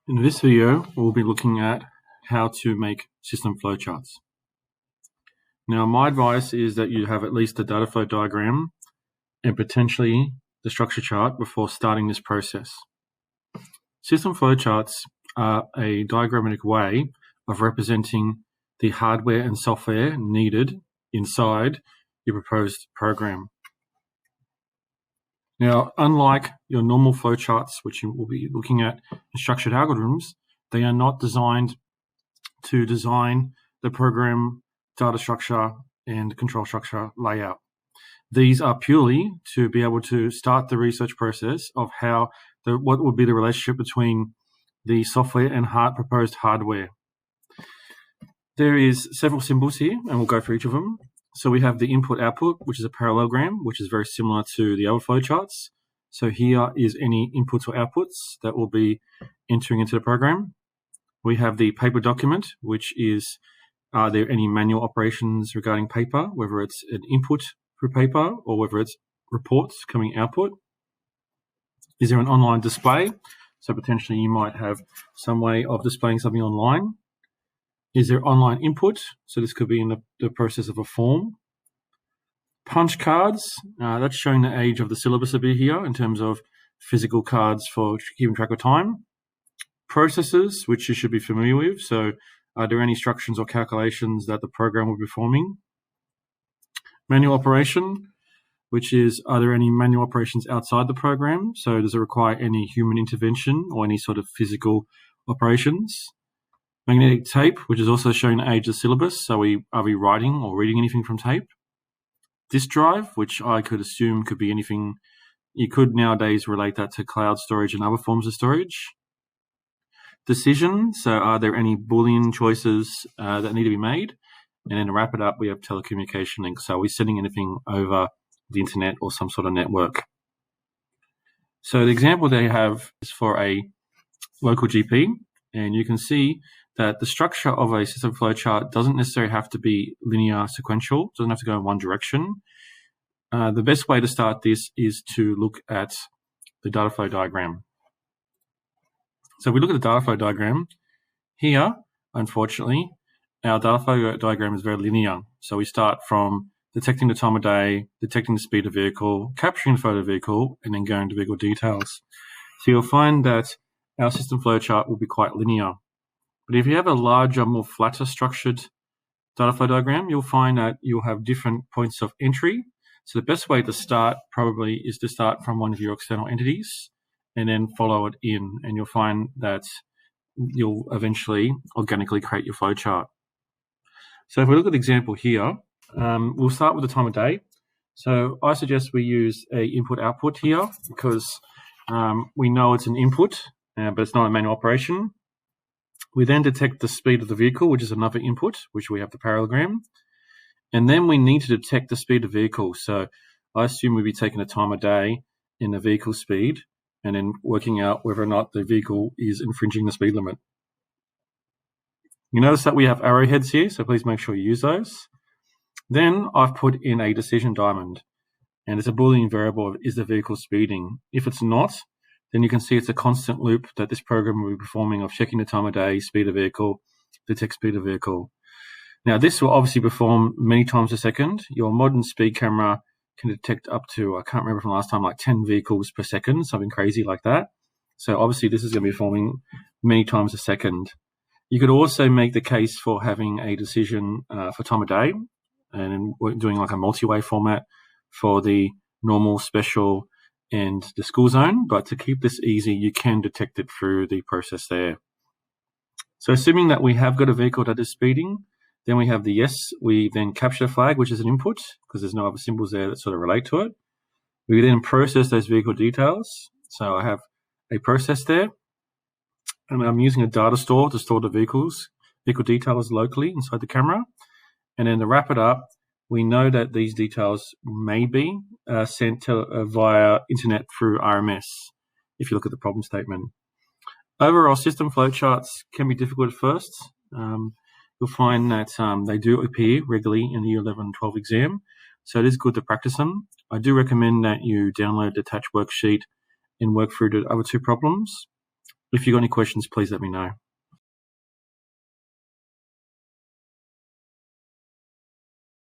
In this video, we'll be looking at how to make system flowcharts. Now, my advice is that you have at least a data flow diagram and potentially the structure chart before starting this process. System flowcharts are a diagrammatic way of representing the hardware and software needed inside your proposed program. Now, unlike your normal flowcharts, which you will be looking at in structured algorithms, they are not designed to design the program data structure and control structure layout. These are purely to be able to start the research process of what would be the relationship between the software and proposed hardware. There is several symbols here, and we'll go through each of them. So we have the input-output, which is a parallelogram, which is very similar to the other flowcharts. So here is any inputs or outputs that will be entering into the program. We have the paper document, which is, are there any manual operations regarding paper, whether it's an input through paper or whether it's reports coming output. Is there an online display? So potentially you might have some way of displaying something online. Is there online input? So this could be in the process of a form. Punch cards, that's showing the age of the syllabus a bit here in terms of physical cards for keeping track of time. Processes, which you should be familiar with. So are there any instructions or calculations that the program will be performing? Manual operation, which is, are there any manual operations outside the program? So does it require any human intervention or any sort of physical operations? Magnetic tape, which is also showing the age of the syllabus. So are we writing or reading anything from tape? Disk drive, which I could assume could be anything. You could nowadays relate that to cloud storage and other forms of storage. Decision, so are there any Boolean choices that need to be made? And then to wrap it up, we have telecommunication links. So are we sending anything over the internet or some sort of network? So the example they have is for a local GP, and you can see that the structure of a system flowchart doesn't necessarily have to be linear sequential, doesn't have to go in one direction. The best way to start this is to look at the data flow diagram. So if we look at the data flow diagram, here, unfortunately, our data flow diagram is very linear. So we start from detecting the time of day, detecting the speed of vehicle, capturing the photo of the vehicle, and then going to vehicle details. So you'll find that our system flowchart will be quite linear. But if you have a larger, more flatter structured data flow diagram, you'll find that you'll have different points of entry. So the best way to start probably is to start from one of your external entities and then follow it in, and you'll find that you'll eventually organically create your flowchart. So if we look at the example here, we'll start with the time of day. So I suggest we use a input-output here because we know it's an input, but it's not a manual operation. We then detect the speed of the vehicle, which is another input, which we have the parallelogram. And then we need to detect the speed of the vehicle. So I assume we'll be taking the time of day in the vehicle speed and then working out whether or not the vehicle is infringing the speed limit. You notice that we have arrowheads here, so please make sure you use those. Then I've put in a decision diamond, and it's a Boolean variable of is the vehicle speeding. If it's not, then you can see it's a constant loop that this program will be performing of checking the time of day, speed of vehicle, detect speed of vehicle. Now this will obviously perform many times a second. Your modern speed camera can detect up to, I can't remember from last time, like 10 vehicles per second, something crazy like that. So obviously this is going to be performing many times a second. You could also make the case for having a decision for time of day and doing like a multi-way format for the normal, special, and the school zone. But to keep this easy, you can detect it through the process there. So assuming that we have got a vehicle that is speeding, then we have the yes, we then capture the flag, which is an input, because there's no other symbols there that sort of relate to it. We then process those vehicle details. So I have a process there, and I'm using a data store to store the vehicle details locally inside the camera. And then to wrap it up, we know that these details may be sent via internet through RMS, if you look at the problem statement. Overall, system flowcharts can be difficult at first. You'll find that they do appear regularly in the Year 11 and 12 exam, so it is good to practice them. I do recommend that you download the attached worksheet and work through the other two problems. If you've got any questions, please let me know.